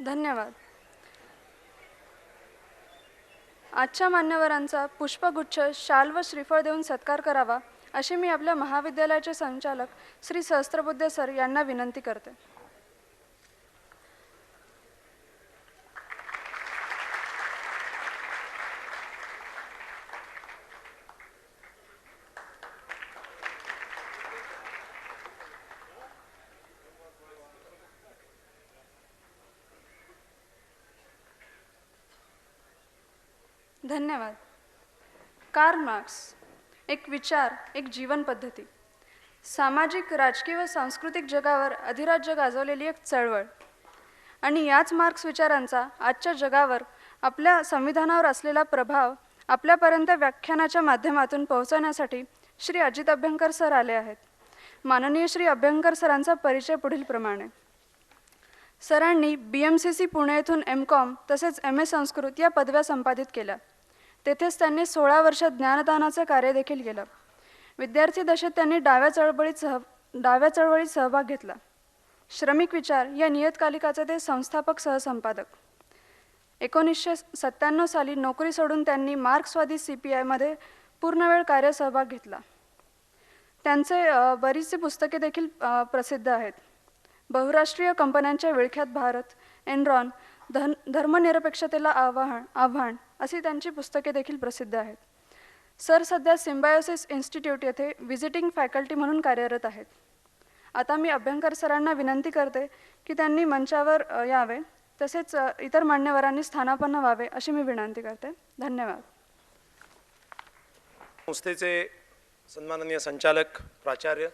धन्यवाद. आजच्या मान्यवरांचा पुष्पगुच्छ, शाल व श्रीफळ देऊन सत्कार करावा अशी मी आपल्या महाविद्यालयाचे संचालक श्री सहस्त्रबुद्धे सर यांना विनंती करते. धन्यवाद. कार्ल मार्क्स, एक विचार, एक जीवन पद्धती, सामाजिक, राजकीय व सांस्कृतिक जगावर अधिराज्य गाजवलेली एक चळवळ आणि याच मार्क्स विचारांचा आजच्या जगावर आपल्या संविधानावर असलेला प्रभाव आपल्यापर्यंत व्याख्यानाच्या माध्यमातून पोहोचवण्यासाठी श्री अजित अभ्यंकर सर आले आहेत. माननीय श्री अभ्यंकर सरांचा परिचय पुढीलप्रमाणे. सरांनी BMCC पुणे येथून M.Com तसेच MA संस्कृत या पदव्या संपादित केल्या. तेथेच त्यांनी 16 वर्षात ज्ञानदानाचे कार्य देखील केलं. विद्यार्थी दशेत त्यांनी डाव्या चळवळीत सहभाग घेतला. श्रमिक विचार या नियतकालिकाचे ते संस्थापक सहसंपादक. 1997 साली नोकरी सोडून त्यांनी मार्क्सवादी CPI पूर्णवेळ कार्य सहभाग घेतला. त्यांचे बरीचशी पुस्तके देखील प्रसिद्ध आहेत. बहुराष्ट्रीय कंपन्यांच्या विळख्यात भारत, एनरॉन, धर्मनिरपेक्षतेला आव्हान अशी त्यांची पुस्तके देखील प्रसिद्ध आहेत. सर सध्या सिम्बायोसिस इन्स्टिट्यूट येथे व्हिजिटिंग फॅकल्टी म्हणून कार्यरत आहेत. आता मी अभ्यंकर सरांना विनंती करते की त्यांनी मंचावर यावे, तसेच इतर मान्यवरांनी स्थानापन्न व्हावे अशी मी विनंती करते. धन्यवाद. संस्थेचे सन्माननीय संचालक प्राचार्य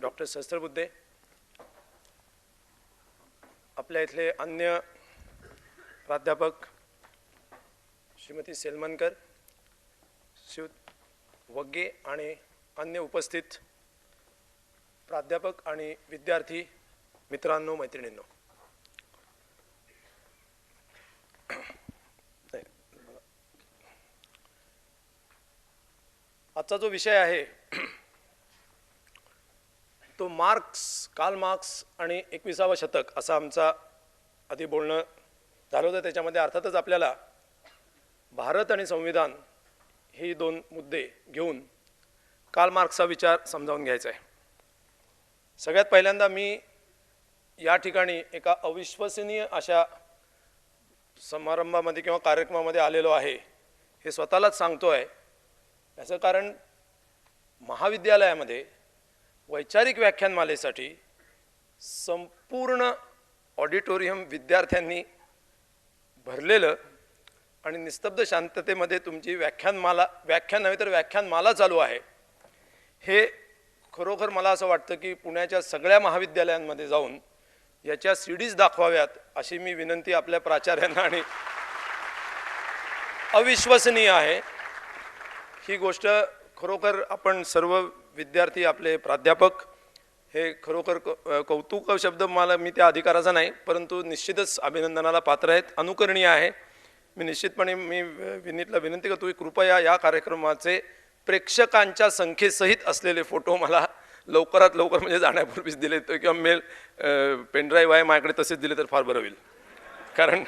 डॉक्टर सहस्त्रबुद्धे, आपल्या इथले अन्य प्राध्यापक श्रीमती सेलमनकर, श्री वग्गे आणि अन्य उपस्थित प्राध्यापक आणि विद्यार्थी मित्रांनो, मैत्रिणींनो, आजचा जो विषय आहे तो कार्ल मार्क्स आणि 21वे शतक असा आमचा आधी बोलणं झालं होतं. त्याच्यामध्ये अर्थातच आपल्याला भारत आणि संविधान ही दोन मुद्दे घेऊन कार्ल मार्क्सचा विचार समजावून घ्यायचा आहे. सगळ्यात पहिल्यांदा मी या ठिकाणी एका अविश्वसनीय अशा समारंभामध्ये किंवा कार्यक्रमामध्ये आलेलो आहे हे स्वतःलाच सांगतो आहे. याचं कारण महाविद्यालयामध्ये वैचारिक व्याख्यानमालेसाठी संपूर्ण ऑडिटोरियम विद्यार्थ्यांनी भरलेलं आणि निस्तब्ध शांततेमध्ये तुमची व्याख्यान नव्हे तर व्याख्यानमाला चालू आहे. हे खरोखर मला असं वाटतं की पुण्याच्या सगळ्या महाविद्यालयांमध्ये जाऊन याच्या CDs दाखवाव्यात अशी मी विनंती आपल्या प्राचार्यांना, आणि अविश्वसनीय आहे ही गोष्ट. खरोखर आपण सर्व विद्यार्थी, आपले प्राध्यापक हे खरोखर कौतुक शब्द मी त्या अधिकाराचा नाही, परंतु निश्चितच अभिनंदनाला पात्र आहेत, अनुकरणीय आहे. मी निश्चितपणे विनीतला विनंती करतो की कृपया या कार्यक्रमाचे प्रेक्षकांच्या संख्येसहित असलेले फोटो मला लवकरात लवकर म्हणजे जाण्यापूर्वीच दिले किंवा मेल पेनड्राईव्ह आहे माझ्याकडे तसेच दिले तर फार बरं होईल, कारण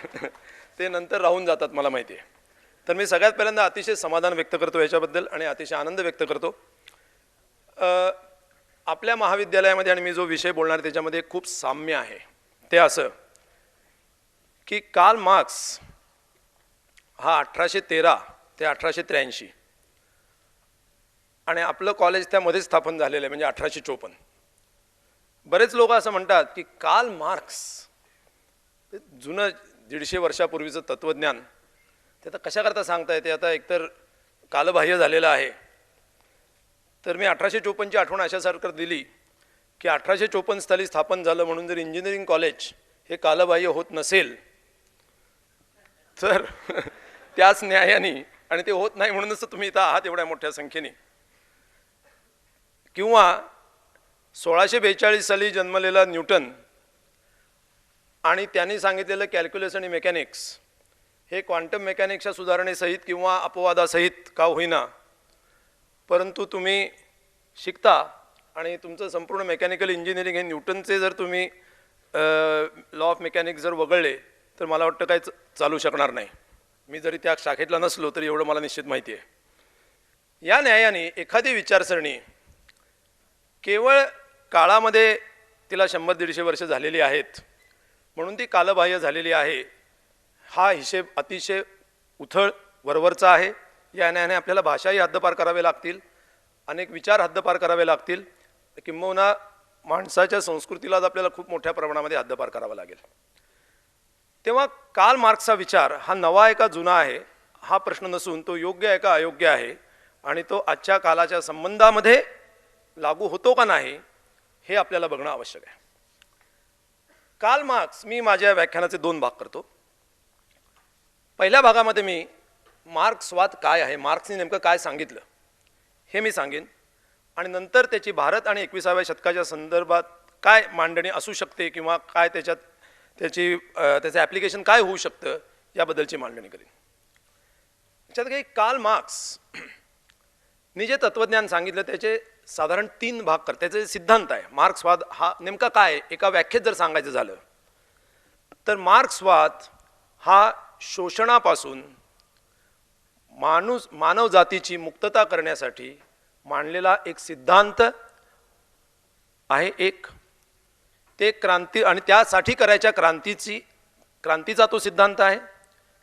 ते नंतर राहून जातात मला माहिती आहे. तर मी सगळ्यात पहिल्यांदा अतिशय समाधान व्यक्त करतो याच्याबद्दल आणि अतिशय आनंद व्यक्त करतो. आपल्या महाविद्यालयामध्ये आणि मी जो विषय बोलणार त्याच्यामध्ये खूप साम्य आहे. ते असं की कार्ल मार्क्स हा 1813 ते 1883 आणि आपलं कॉलेज त्यामध्ये स्थापन झालेलं आहे म्हणजे 1854. बरेच लोक असं म्हणतात की कार्ल मार्क्स जुनं 150 वर्षापूर्वीचं तत्त्वज्ञान ते आता कशाकरता सांगता येते, आता एकतर कालबाह्य झालेलं आहे. तर मी 1854ची आठवण अशासारखं दिली की 1854 साली स्थापन झालं म्हणून जर इंजिनिअरिंग कॉलेज हे कालबाह्य होत नसेल तर त्याच न्यायाने, आणि ते होत नाही म्हणूनच तुम्ही इथं आहात एवढ्या मोठ्या संख्येने, किंवा 1642 साली जन्मलेला न्यूटन आणि त्यांनी सांगितलेलं कॅल्क्युलस आणि मेकॅनिक्स हे क्वांटम मेकॅनिक्सच्या सुधारणेसहित किंवा अपवादासहित का होईना, परंतु तुम्ही शिकता आणि तुमचं संपूर्ण मेकॅनिकल इंजिनिअरिंग हे न्यूटनचे जर तुम्ही लॉ ऑफ मेकॅनिक्स जर वगळले तर मला वाटतं काही चालू शकणार नाही. मी जरी त्या शाखेतला नसलो तरी एवढं मला निश्चित माहिती आहे. या न्यायाने एखादी विचारसरणी केवळ काळामध्ये तिला 100-150 वर्ष झालेली आहेत म्हणून ती कालबाह्य झालेली आहे, हा हिशेब अतिशय उथळ वरवरचा आहे. या न्यायाने आपल्याला भाषाही हद्दपार करावे लागतील, अनेक विचार हद्दपार करावे लागतील, किंबहुना माणसाच्या संस्कृतीलाच आपल्याला खूप मोठ्या प्रमाणामध्ये हद्दपार करावा लागेल. तेव्हा कार्ल मार्क्सचा विचार हा नवा आहे का जुना आहे हा प्रश्न नसून तो योग्य आहे का अयोग्य आहे आणि तो आजच्या कालाच्या संबंधामध्ये लागू होतो का नाही हे आपल्याला बघणं आवश्यक आहे. कार्ल मार्क्स, मी माझ्या व्याख्यानाचे 2 भाग करतो. पहिल्या भागामध्ये मी मार्क्सवाद काय आहे, मार्क्सने नेमकं काय सांगितलं हे मी सांगेन आणि नंतर त्याची भारत आणि 21व्या शतकाच्या संदर्भात काय मांडणी असू शकते किंवा काय त्याचं ॲप्लिकेशन काय होऊ शकतं याबद्दलची मांडणी करेन. त्याच्यात काही कार्ल मार्क्सनी जे तत्त्वज्ञान सांगितलं त्याचे साधारण 3 भाग करतात. त्याचे सिद्धांत आहे. मार्क्सवाद हा नेमका काय एका व्याख्येत जर सांगायचं झालं तर मार्क्सवाद हा शोषणापासून मानव जातीची मुक्तता करण्यासाठी मांडलेला एक सिद्धांत आहे. एक ते क्रांती आणि त्यासाठी करायच्या क्रांतीचा तो सिद्धांत आहे,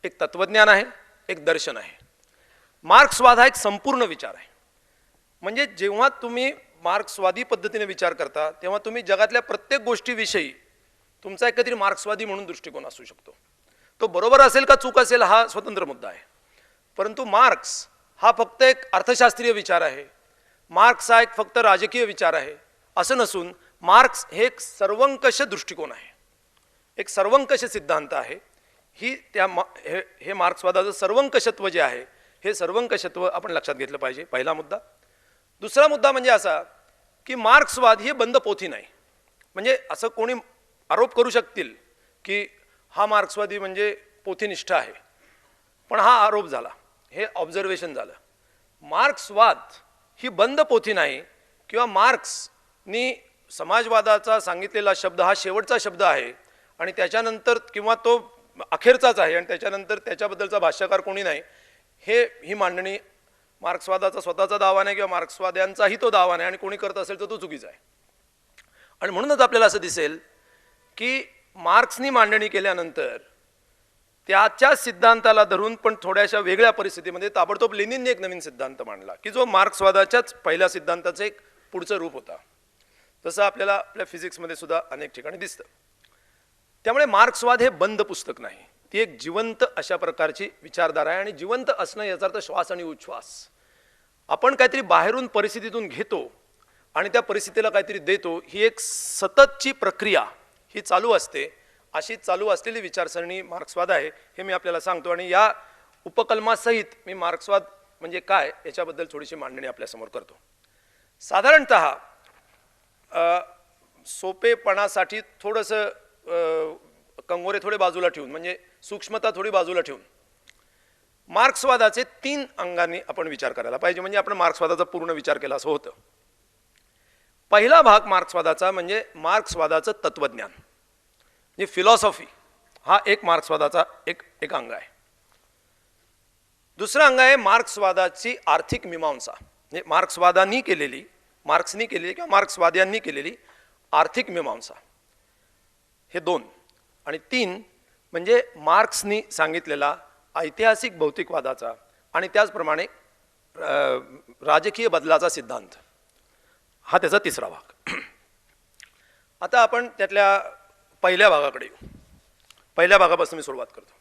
एक तत्वज्ञान आहे, एक दर्शन आहे. मार्क्सवाद हा एक संपूर्ण विचार आहे. म्हणजे जेव्हा तुम्ही मार्क्सवादी पद्धतीने विचार करता तेव्हा तुम्ही जगातल्या प्रत्येक गोष्टीविषयी तुमचा एकतरी मार्क्सवादी म्हणून दृष्टिकोन असू शकतो. तो बरोबर असेल का चूक असेल हा स्वतंत्र मुद्दा आहे, परंतु मार्क्स हा फक्त एक अर्थशास्त्रीय विचार आहे, मार्क्स हा एक फक्त राजकीय विचार आहे असं नसून मार्क्स हे एक सर्वंकष दृष्टिकोन आहे, एक सर्वंकष सिद्धांत आहे. हे मार्क्सवादाचं सर्वंकषत्व जे आहे हे सर्वंकषत्व आपण लक्षात घेतलं पाहिजे. पहिला मुद्दा. दुसरा मुद्दा म्हणजे असा की मार्क्सवाद ही बंद पोथी नाही. म्हणजे असं कोणी आरोप करू शकतील की हा मार्क्सवादी म्हणजे पोथीनिष्ठ आहे, पण हा आरोप झाला, हे ऑब्झर्वेशन झालं. मार्क्सवाद ही बंद पोथी नाही किंवा मार्क्सनी समाजवादाचा सांगितलेला शब्द हा शेवटचा शब्द आहे आणि त्याच्यानंतर किंवा तो अखेरचाच आहे आणि त्याच्यानंतर त्याच्याबद्दलचा भाष्यकार कोणी नाही, ही मांडणी मार्क्सवादाचा स्वतःचा दावा नाही किंवा मार्क्सवाद्यांचाही तो दावा नाही आणि कोणी करत असेल तर तो चुकीचा आहे. आणि म्हणूनच आपल्याला असं दिसेल की मार्क्सनी मांडणी केल्यानंतर त्याच्या सिद्धांताला धरून पण थोड्याशा वेगळ्या परिस्थितीमध्ये ताबडतोब लेनिनने एक नवीन सिद्धांत मांडला की जो मार्क्सवादाच्याच पहिल्या सिद्धांताचं एक पुढचं रूप होता. तसं आपल्याला आपल्या फिजिक्समध्ये सुद्धा अनेक ठिकाणी दिसतं. त्यामुळे मार्क्सवाद हे बंद पुस्तक नाही, ती एक जिवंत अशा प्रकारची विचारधारा आहे. आणि जिवंत असणं याचा अर्थ श्वास आणि उच्छ्वास. आपण काहीतरी बाहेरून परिस्थितीतून घेतो आणि त्या परिस्थितीला काहीतरी देतो, ही एक सततची प्रक्रिया ही चालू असते. अशी चालू असलेली विचारसरणी मार्क्सवाद आहे हे मी आपल्याला सांगतो. आणि या उपकल्मासहित मी मार्क्सवाद म्हणजे काय याच्याबद्दल थोडीशी मांडणी आपल्यासमोर करतो. साधारणतः सोपेपणासाठी थोडंसं कंगोरे थोडे बाजूला ठेवून, म्हणजे सूक्ष्मता थोडी बाजूला ठेवून मार्क्सवादाचे 3 अंगांनी आपण विचार करायला पाहिजे. म्हणजे आपण मार्क्सवादाचा पूर्ण विचार केला असं होतं. पहिला भाग मार्क्सवादाचा म्हणजे मार्क्सवादाचं तत्वज्ञान, म्हणजे फिलॉसॉफी, हा एक मार्क्सवादाचा एक अंग आहे. दुसरं अंग आहे मार्क्सवादाची आर्थिक मीमांसा, म्हणजे मार्क्सनी केलेली किंवा मार्क्सवाद्यांनी केलेली आर्थिक मीमांसा. हे 2. आणि 3 म्हणजे मार्क्सनी सांगितलेला ऐतिहासिक भौतिकवादाचा आणि त्याचप्रमाणे राजकीय बदलाचा सिद्धांत, हा त्याचा तिसरा भाग. आता आपण त्यातल्या पहिल्या भागाकडे येऊ. पहिल्या भागापासून मी सुरुवात करतो.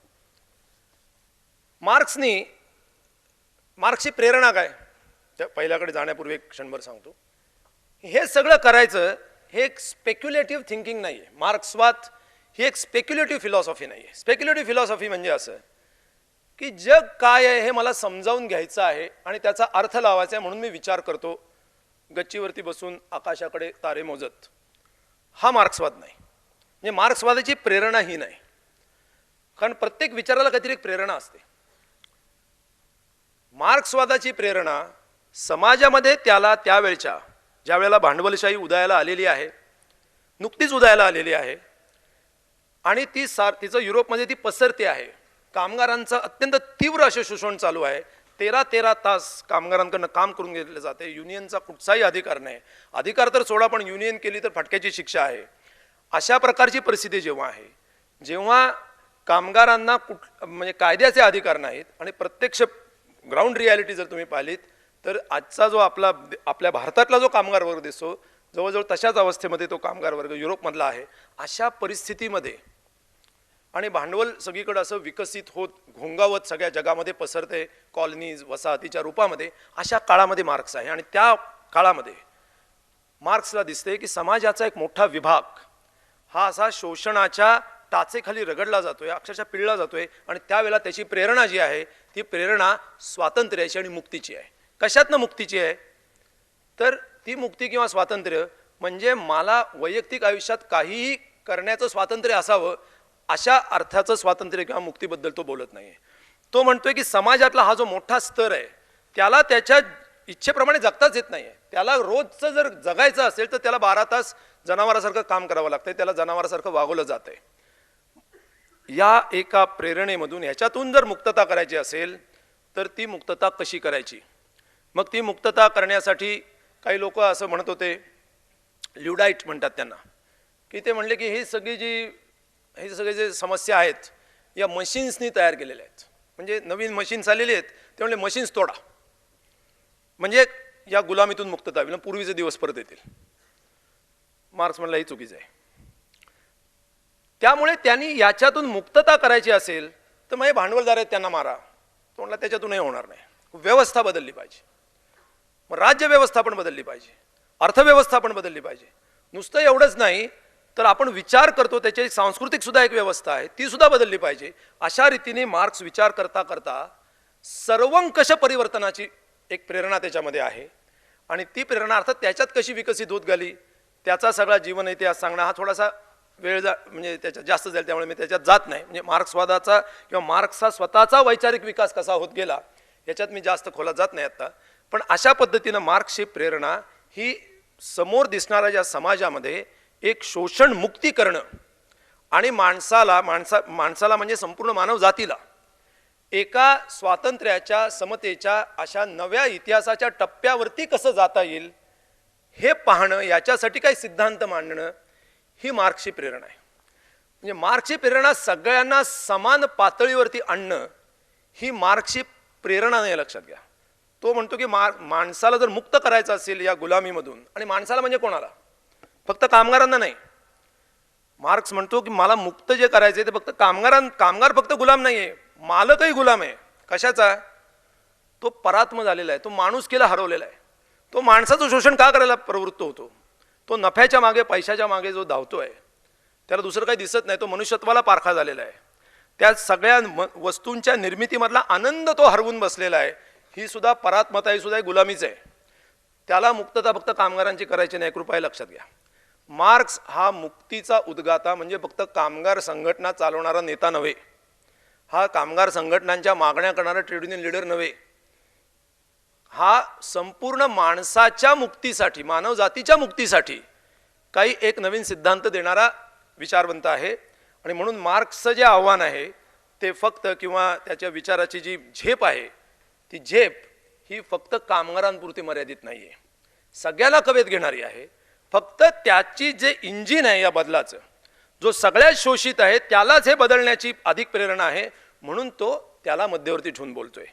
मार्क्सची प्रेरणा काय, त्या पहिल्याकडे जाण्यापूर्वी एक क्षणभर सांगतो. हे सगळं करायचं हे एक स्पेक्युलेटिव्ह थिंकिंग नाही आहे. मार्क्सवाद ही एक स्पेक्युलेटिव्ह फिलॉसॉफी नाही आहे. स्पेक्युलेटिव्ह फिलॉसॉफी म्हणजे असं की जग काय आहे हे मला समजावून घ्यायचं आहे आणि त्याचा अर्थ लावायचा आहे, म्हणून मी विचार करतो गच्चीवरती बसून आकाशाकडे तारे मोजत. हा मार्क्सवाद नाही. म्हणजे मार्क्सवादाची प्रेरणा ही नाही, कारण प्रत्येक विचाराला काहीतरी एक प्रेरणा असते. मार्क्सवादाची प्रेरणा समाजामध्ये त्याला त्यावेळच्या ज्या वेळेला भांडवलशाही उदयाला आलेली आहे, नुकतीच उदयाला आलेली आहे, आणि तिचं युरोपमध्ये ती पसरते आहे. कामगारांचं अत्यंत तीव्र असं शोषण चालू आहे. 13 तास कामगारांकडनं काम करून घेतलं जाते. युनियनचा कुठचाही अधिकार नाही. अधिकार तर सोडा, पण युनियन केली तर फटक्याची शिक्षा आहे. अशा प्रकारची परिस्थिती जेव्हा आहे, जेव्हा कामगारांना म्हणजे कायद्याचे अधिकार नाहीत आणि प्रत्यक्ष ग्राउंड रियालिटी जर तुम्ही पाहिलीत तर आजचा जो आपल्या भारतातला जो कामगार वर्ग दिसतो जवळजवळ तशाच अवस्थेमध्ये तो कामगार वर्ग युरोपमधला आहे. अशा परिस्थितीमध्ये आणि भांडवल सगळीकडे असं विकसित होत घोंगावत सगळ्या जगामध्ये पसरते, कॉलनीज वसाहतीच्या रूपामध्ये, अशा काळामध्ये मार्क्स आहे. आणि त्या काळामध्ये मार्क्सला दिसते की समाजाचा एक मोठा विभाग हा असा शोषणाच्या टाचेखाली रगडला जातोय, अक्षरशः पिळला जातोय. आणि त्यावेळेला त्याची प्रेरणा जी आहे ती प्रेरणा स्वातंत्र्याची आणि मुक्तीची आहे. कशातनं मुक्तीची आहे? तर ती मुक्ती किंवा स्वातंत्र्य म्हणजे मला वैयक्तिक आयुष्यात काहीही करण्याचं स्वातंत्र्य असावं, अशा अर्थाचं स्वातंत्र्य किंवा मुक्तीबद्दल तो बोलत नाहीये. तो म्हणतोय की समाजातला हा जो मोठा स्तर आहे त्याला त्याच्या इच्छेप्रमाणे जगताच येत नाहीये. त्याला रोजचं जर जगायचं असेल तर त्याला 12 तास जनावरासारखं काम करावं लागतंय, त्याला जनावरासारखं वागवलं जातंय. या एका प्रेरणेमधून ह्याच्यातून जर मुक्तता करायची असेल तर ती मुक्तता कशी करायची? मग ती मुक्तता करण्यासाठी काही लोक असं म्हणत होते, ल्युडाईट म्हणतात त्यांना, की ते म्हणले की हे सगळे जे समस्या आहेत या मशीन्सनी तयार केलेल्या आहेत. म्हणजे नवीन मशीन्स आलेली आहेत, ते म्हणले मशीन्स तोडा म्हणजे या गुलामीतून मुक्तता होईल, पूर्वीचे दिवस परत येतील. मार्क्स म्हणला ही चुकीचं आहे. त्यामुळे त्यांनी याच्यातून मुक्तता करायची असेल तर मग हे भांडवलदार आहेत त्यांना मारा. तो म्हणला त्याच्यातूनही होणार नाही. व्यवस्था बदलली पाहिजे, मग राज्य व्यवस्था पण बदलली पाहिजे, अर्थव्यवस्था पण बदलली पाहिजे. नुसतं एवढंच नाही तर आपण विचार करतो त्याची सांस्कृतिक सुद्धा एक व्यवस्था आहे, ती सुद्धा बदलली पाहिजे. अशा रीतीने मार्क्स विचार करता करता सर्वंकष परिवर्तनाची एक प्रेरणा त्याच्यामध्ये आहे. आणि ती प्रेरणा अर्थात त्याच्यात कशी विकसित होत गेली त्याचा सगळा जीवन इतिहास सांगणं हा थोडासा वेळ म्हणजे त्याच्यात जास्त जाईल, त्यामुळे मी त्याच्यात जात नाही. म्हणजे मार्क्सवादाचा किंवा मार्क्सचा स्वतःचा वैचारिक विकास कसा होत गेला याच्यात मी जास्त खोलात जात नाही आता. पण अशा पद्धतीनं मार्क्सची प्रेरणा ही समोर दिसणाऱ्या ज्या समाजामध्ये एक शोषण मुक्ती करणं आणि माणसाला म्हणजे संपूर्ण मानव जातीला एका स्वातंत्र्याच्या समतेच्या अशा नव्या इतिहासाच्या टप्प्यावरती कसं जाता येईल हे पाहणं, याच्यासाठी काही सिद्धांत मांडणं ही मार्क्सची प्रेरणा आहे. म्हणजे मार्क्सची प्रेरणा सगळ्यांना समान पातळीवरती आणणं ही मार्क्सची प्रेरणा नाही, लक्षात घ्या. तो म्हणतो की माणसाला जर मुक्त करायचं असेल या गुलामीमधून, आणि माणसाला म्हणजे कोणाला? फक्त कामगारांना नाही. मार्क्स म्हणतो की मला मुक्त जे करायचे ते फक्त कामगार फक्त गुलाम नाहीये, मालकही गुलाम आहे. कशाचा? तो परात्म झालेला आहे, तो माणुसकीला हरवलेला आहे. तो माणसाचं शोषण का करायला प्रवृत्त होतो? तो नफ्याच्या मागे, पैशाच्या मागे जो धावतोय त्याला दुसरं काही दिसत नाही. तो मनुष्यत्वाला पारखा झालेला आहे. त्या सगळ्या वस्तूंच्या निर्मितीमधला आनंद तो हरवून बसलेला आहे. ही सुद्धा परात्मता, ही सुद्धा गुलामीच आहे. त्याला मुक्तता फक्त कामगारांची करायची नाही, कृपया लक्षात घ्या. मार्क्स हा मुक्तीचा उद्गाता म्हणजे फक्त कामगार संघटना चालवणारा नेता नव्हे, हा कामगार संघटनांच्या मागण्या करणारा ट्रेड युनियन लीडर नव्हे. हा संपूर्ण माणसाच्या मुक्तीसाठी, मानव जातीच्या मुक्तीसाठी काही एक नवीन सिद्धांत देणारा विचारवंत आहे. आणि म्हणून मार्क्सचं जे आव्हान आहे ते फक्त किंवा त्याच्या विचाराची जी झेप आहे ती झेप ही फक्त कामगारांपुरती मर्यादित नाही आहे, सगळ्याला कवेत घेणारी आहे. फक्त त्याची जे इंजिन आहे या बदलाचं, जो सगळ्यात शोषित आहे त्यालाच हे बदलण्याची अधिक प्रेरणा आहे. म्हणून तो त्याला मध्यवर्ती ठेवून बोलतोय.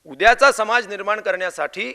उद्याचा समाज निर्माण करण्यासाठी